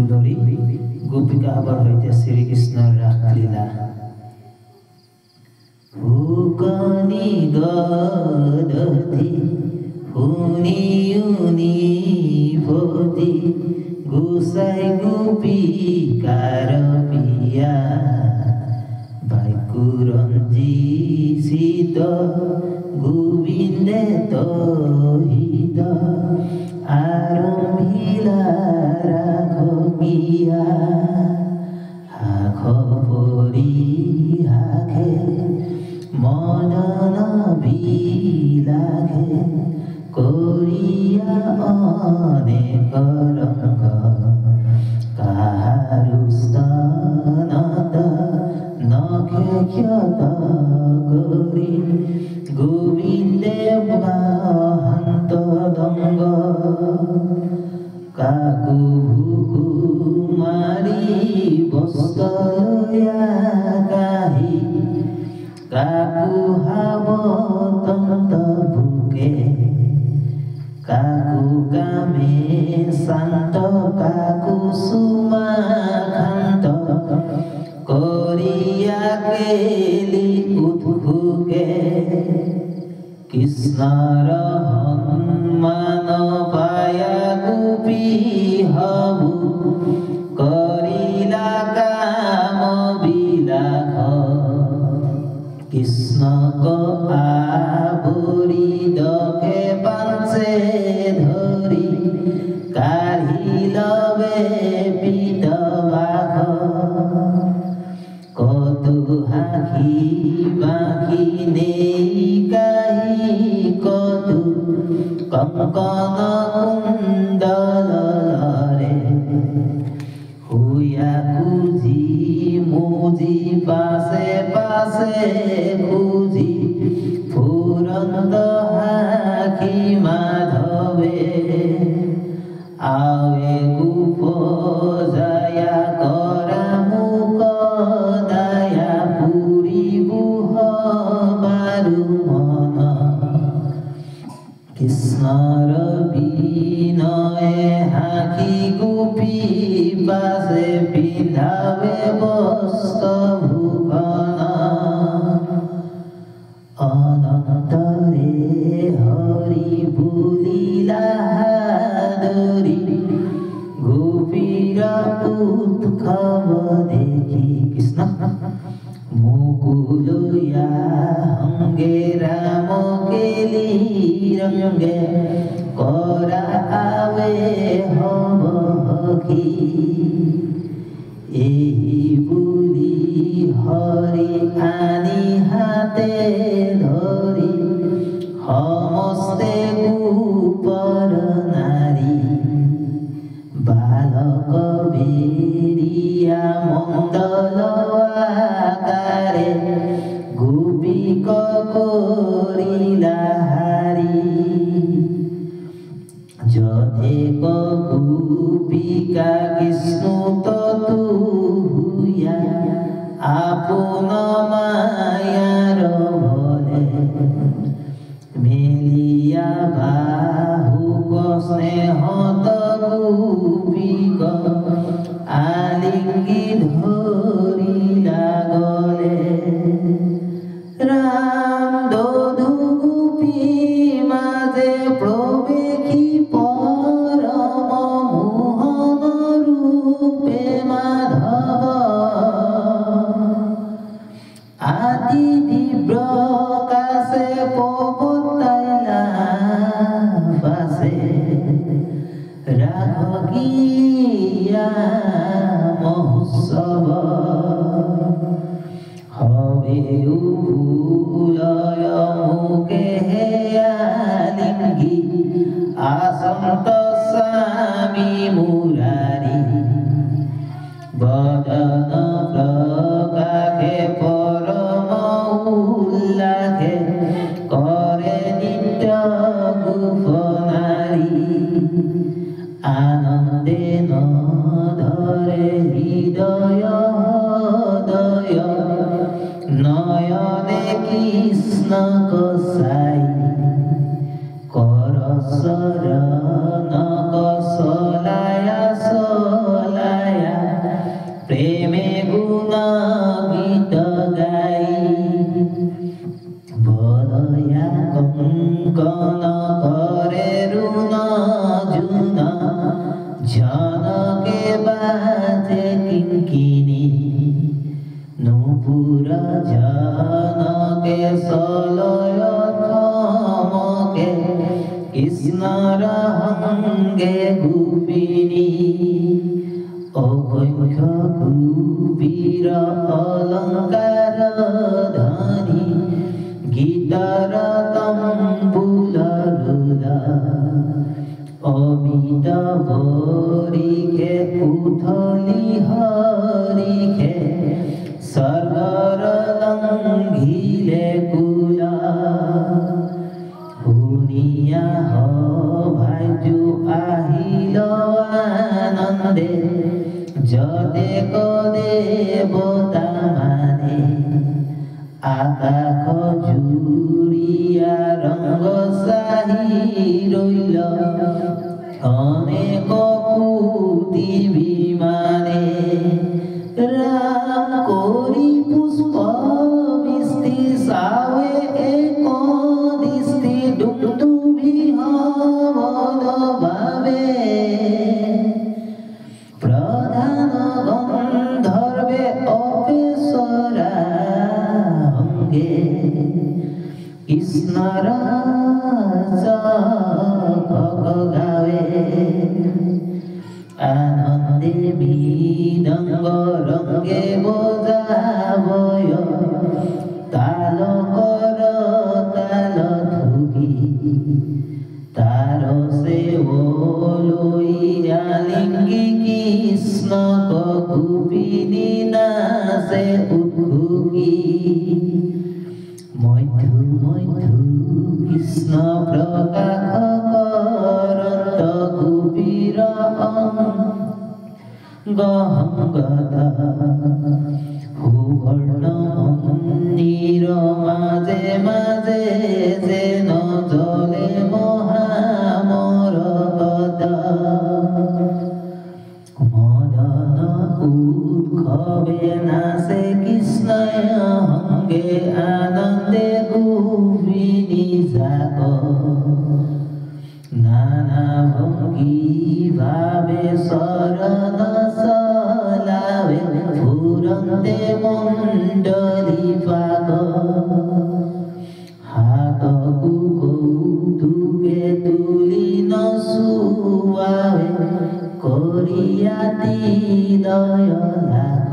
গীতটো ধৰি গোপিকাসকলৰ সৈতে শ্ৰীকৃষ্ণৰ ৰাসলীলা। ফুকনি গদতি শুনি উনি ফতি গোসাই গোপিকাৰ পিয়া বাক্যুৰঞ্জী চিত গোবিন্দে তহিত আৰম্ভিলা ৰাঘবিয়া হাখ পৰি হাখে মদন বিলাখে কৰিয়া অনেক ৰংগ কাহাৰো স্তনত নখে ক্ষত কৰি গোবিন্দে বাহন্ত দংগ কাকু ভুকু মাৰি বস্ত্ৰয়া কাহি কাকু হাবতন্ত ভুকে কাকু কামে শান্ত কাকু সুমা খান্ত কৰিয়া কেলি উৎসুকে কৃষ্ণৰ সন্মান পায়া গোপী হবু কৰিলা কাম বিলাস কৃষ্ণক আবৰি দখে পাঞ্চে ধৰি কাঢ়ি লবে পিতবাস কতু হাঁহি বাঁহি নেই কাহি কতু কংকন কুণ্ডলৰে হুয়া খুজি মুজি পাছে পাছে খুজি ফুৰন্ত হাঁহি মাধৱে আৱে গোপ জয়া কৰা মুখ দয়া পুৰি বুহ বাৰু মন কৃষ্ণৰ বিনয়ে হাঁহি গোপী পাছে পিন্ধাৱে বস্ত্ৰ ভূষণ অনন্তৰে হৰি বুলিলা হাদৰি গোপীৰ উৎসৱ দেখি কৃষ্ণ মুকুলয়া অঙ্গে রাম কেলি রঙ্গে করা আবে হব হকি এই বুলি হরি আনি হাতে ধরি সমস্তে গোপর নারী বালক বেরিয়া মণ্ডল আকারে গোপিক করিলা হারি যথেক গোপিকা কৃষ্ণ ততু হুয়া আপন মায়ার বলে মেলিয়া বাহুক স্নেহ গোপিক আলিঙ্গি ধরিলা গলে রাম দধু গোপী মাঝে প্রবেশী পরম মোহন রূপে মাধব আদি তীব্র কাছে পবতাইলা পাশে রাখ গিয়া মহোৎসব হবে উলয় মুখে হেয়ালিঙ্গি আসন্ত স্বামী মুরারি বদন প্রকাশে পরম উল্লাসে করে নিত্য গোপ নারী আনন্দে ধরে হৃদয় হৃদয় নয়নে কৃষ্ণ কসাই কর শরণ কসলায়া সলা খনকে বাজে কিঙ্কিণী নূপুর জনকে সলয় থমকে কৃষ্ণর হঙ্গে গোপিনী অসংখ্য গোপীর অলঙ্কার ধ্বনি গীতর তম্বুল রুলা অমিত বরিখে উথলি হরিখে সর্বর লঙ্ঘিলে কুলা শুনিয়া ভাইজু আহিল আনন্দে যতে দেবতা মানে আকাশ জুড়িয়া রঙ্গ সাহি রইল অনেক কুতি বিমানে রাম করি পুষ্প বৃষ্টি সাবে এক দৃষ্টি ডুবডুবি হবল ভাবে প্রধান গন্ধর্বে অপেশ্বরা অঙ্গে কৃষ্ণর গাवे আনন্দে মৃদঙ্গ রঙ্গে বজাবয় তাল কর তাল থুকি তার সে লইয়া লিঙ্গি কৃষ্ণ গোপিনী নাচে উৎখুকি মৈথু মৈথু কৃষ্ণ প্রকাশ করন্ত গোপীর গহঙ্গতা সুবর্ণ মন্দির মাঝে মাঝে যেন জলে মহামরকতা মদন উৎসবে নাচে কৃষ্ণ হঙ্গে আনন্দে গোপিনী জাগ নানা ভঙ্গি ভাবে শরণ সলাবে ফুরন্তে মণ্ডলী পাগ হাত কৌতুকে তুলি নসুয়াবে করিয়া হৃদয় লাখ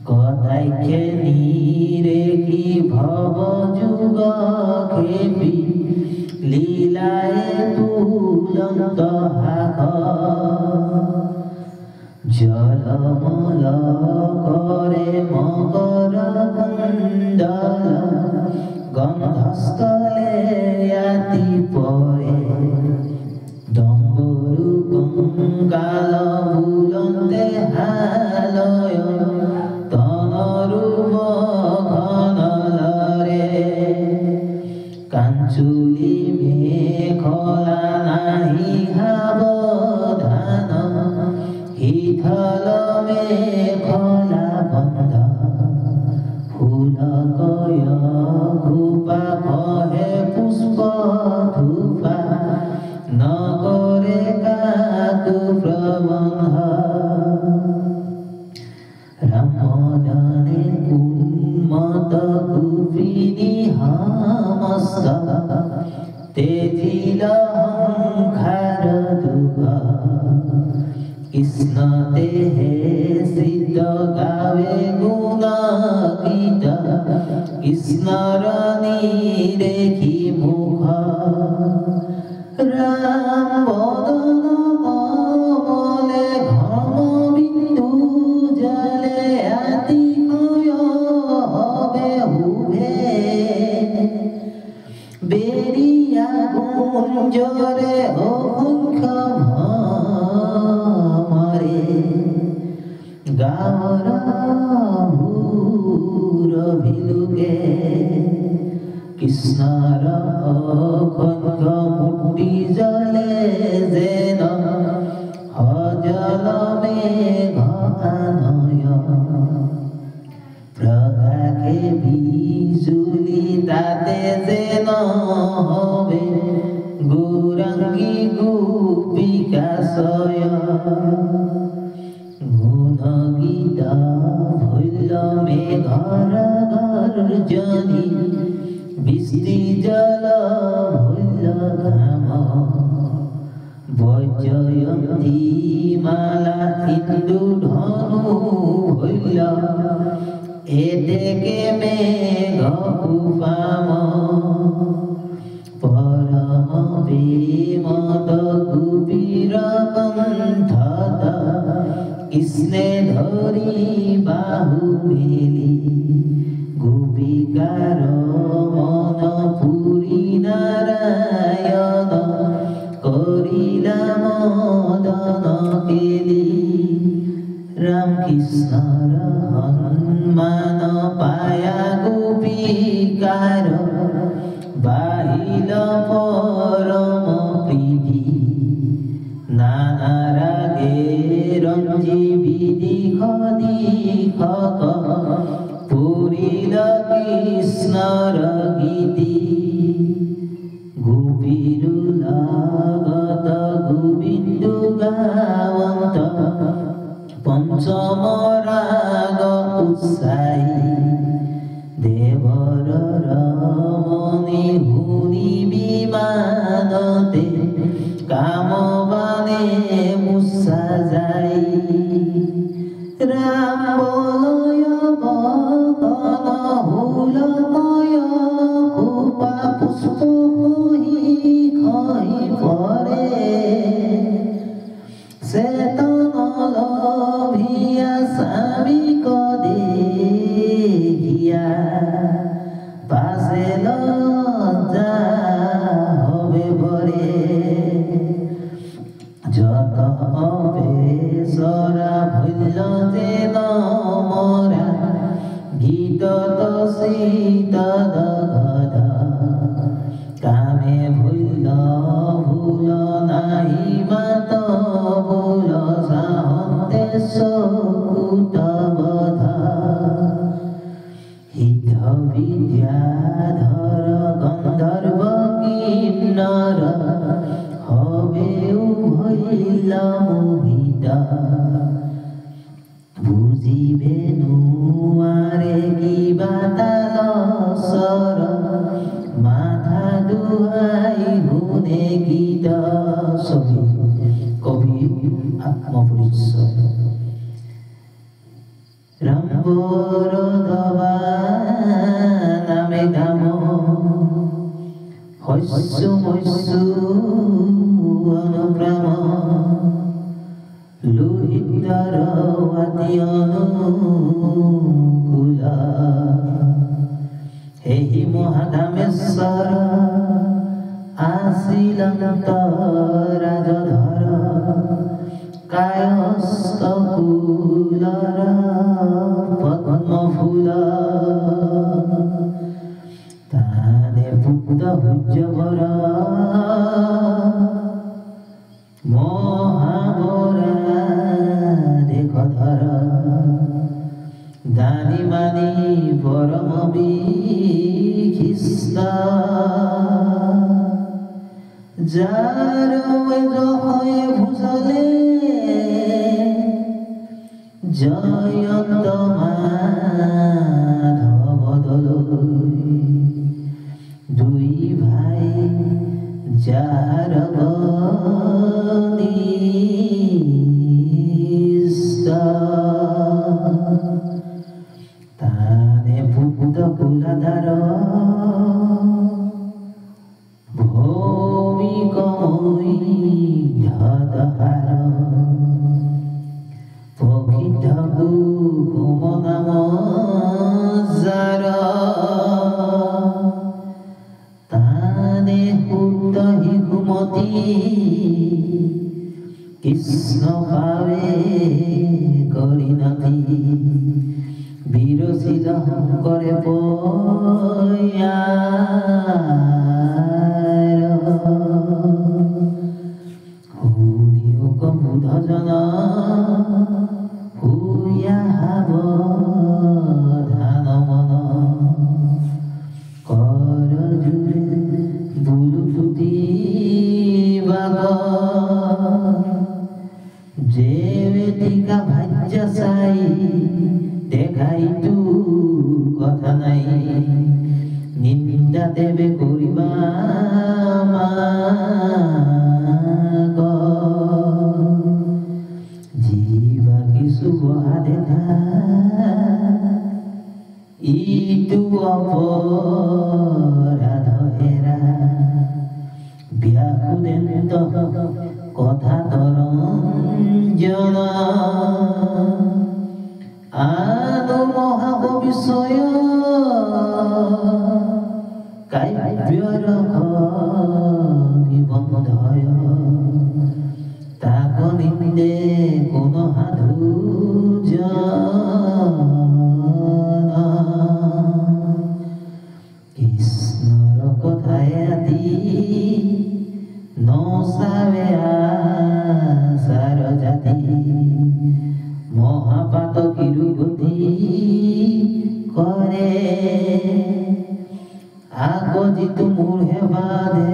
কথাইকে নিরেখি ভব যুগ খেপি লীলায় তুলন্ত হাক জলমল করে মকর কুণ্ডল গন্ধস্থলে আতি পরে ডম্বরু কঙ্কাল বুলন্তে হালয় তনরূপ ঘনলরে কাঞ্চুলি মেখলা নাহি সাবধান হিথল মেখলা বন্ধ ফুল কয় খোপা কহে পুষ্প ধূপা নগরে কাকু প্রবন্ধ রামদানে উন্মত গোপিনী হামস্ত তেজিল হংখার দুঃখ কৃষ্ণ দেহে সিদ্ধ গাবে গুণ গীত কৃষ্ণর নিরেখি মুখ রাম বদন কমলে ঘম বিন্দু জলে আতি হবে হুবে বেরিয়া গুঞ্জরে অসংখ্য ভ্রমরে গাঁৱৰ ভিলুগে কৃষ্ণৰ অসংখ্য মূৰ্তি জলে যেন সজল মেঘ আনয় প্রকাশে বিজুলি তাতে যেন হবে গৌরাঙ্গী গোপিকা আশ্রয় গুণ গীতা ভৈল মেঘর গর্জনী বৃষ্টি জল ভৈল ঘাম বজ্রয়ন্তী মালা ইন্দু ধনু ভৈল এদেকে মেঘ কুপাম পরম প্রেমদ গুপির কণ্ঠত কৃষ্ণে ধরি বাহু মেলি গোপিকার মন পুরি নারায়ণ করিলা মদন কেলি রামকৃষ্ণর হনুমান পায়া গোপিকার বাহিল পরম প্রীতি নানা রাগে রঞ্জি বিদিখ দিখক পুরিল কৃষ্ণর গীতি গোপীরুলাগত গোবিন্দু গাওয়ন্ত পঞ্চম রাগ উৎসাহী দেবর রমণী হুনি বিমানতে কামবানে মুসা যাই রাম বলয় বদন হুলময় কুপা পুষ্প খহি পরে সেতনলভিয়া স্বামীক দেখিয়া পাশে লজ্জা হবে ভরে যত অপেসরা ভৈল যেন মরা গীত শীত গধা কামে ভৈল ভুল নাহি মাত ভুল সাহন্তে সকুত বধা হিত বিদ্যাধর গন্ধর্ব কিন্নর হবে ভৈল মোহিত বুঝিবে নুয়ারে কিবা তালসর মাথা দুহাই গুনে গীত ছবি কবি আত্মপরিচয় রামবর দবা নামে গাম শস্য মস্য অনুপ্রাম লোহিতর অতি অনুকূল হেহি মহাকামেশ্বর আসিলন্ত রাজধর কায়স্থ কুলর পদ্ম ফুল তানে পুত্র ভুজবর মহাবরা দেখধর দানি মানি পরম বিখিষ্ট যার হয়ে ভুজলে জয়ন্ত মাধব দলই দুই ভাই যার ঘনিষ্ঠ তানে পুত্র কুলাধার ভৌমিকময়ী ধার প্রকৃতগু কুম নাম যার তানে পুত্র হিকুমতি কৃষ্ণ পাবে করিনতি বিরসিত করে পয়ার হুদিও কবুধজন হুয়া হাব ধান মন কর জুড়ে বুলুতুতি বাগ যে বেদিকা ভাজ্য চাই দেখাইতো কথা নাই নিন্দা দেবে করিবা জীবা কিছু বহা দেখা ইটো অপরাধ হেরা ব্যাকুলেন্ত কথা তরঞ্জন আনো মহাবিষয় কাব্যর নিবন্ধয় তাক নিন্দে কোন সাধু কৃষ্ণর কথায় আদি নচাবে আচার জাতি মহাপাত কিরুগতি করে আগজিত মূঢ়ে বাধে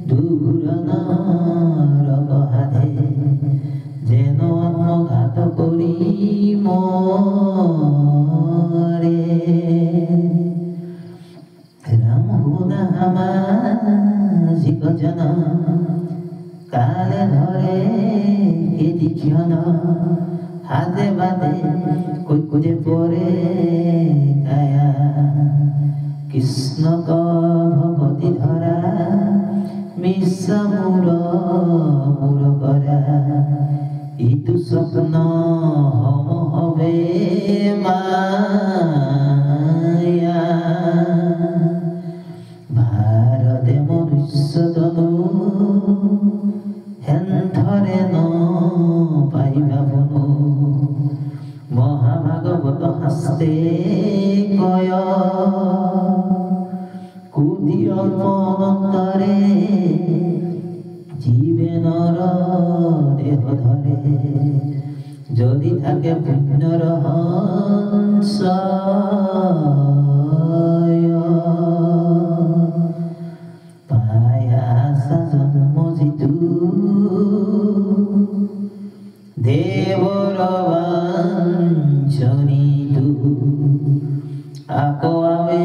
দূর নরকহাধে যেন আত্মঘাত করি মরে রাম গুণা সামাজিক জন কালে ধরে ক্ষণ হাতে বাঁধে কৈকুজে পরে কায়া কৃষ্ণ ভগবতী ধরা মিশা মূর মূর করা ইতু স্বপ্ন হম হবে মায়া ভারতে মনুষ্য তনু হেন্থরে ন পাইবা বনু মহাভাগবত হাস্তে কয় কুটি অল্প অনন্তরে জীবে নর দেহ ধরে যদি থাকে পুণ্যর হংস পায়াসা জন্ম জিতু দেবর বাঞ্ছনিতু আকো আবে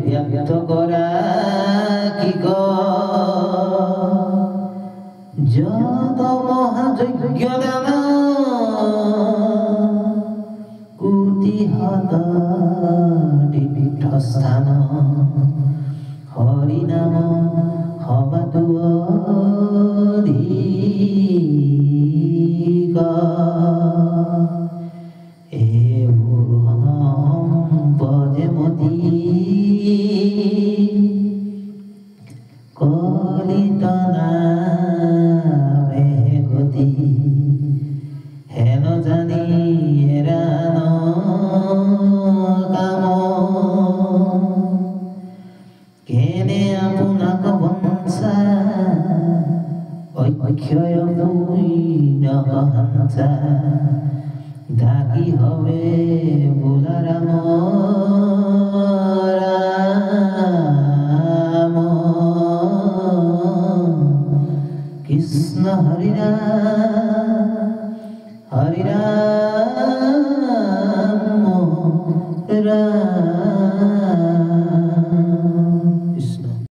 ব্যক্ত করা কি যত মহাযজ্ঞ দান কুটি হত তীর্থস্থান হরি নাম হবাতু অধিক পজমতি কলিত নামে গতি হেন জানি এরান কাম কেনে আপোনাক বঞ্চা অক্ষয় নহংসা ঢাকি হবে বোলা রাম রাম কৃষ্ণ হরি রাম হরি রাম রাম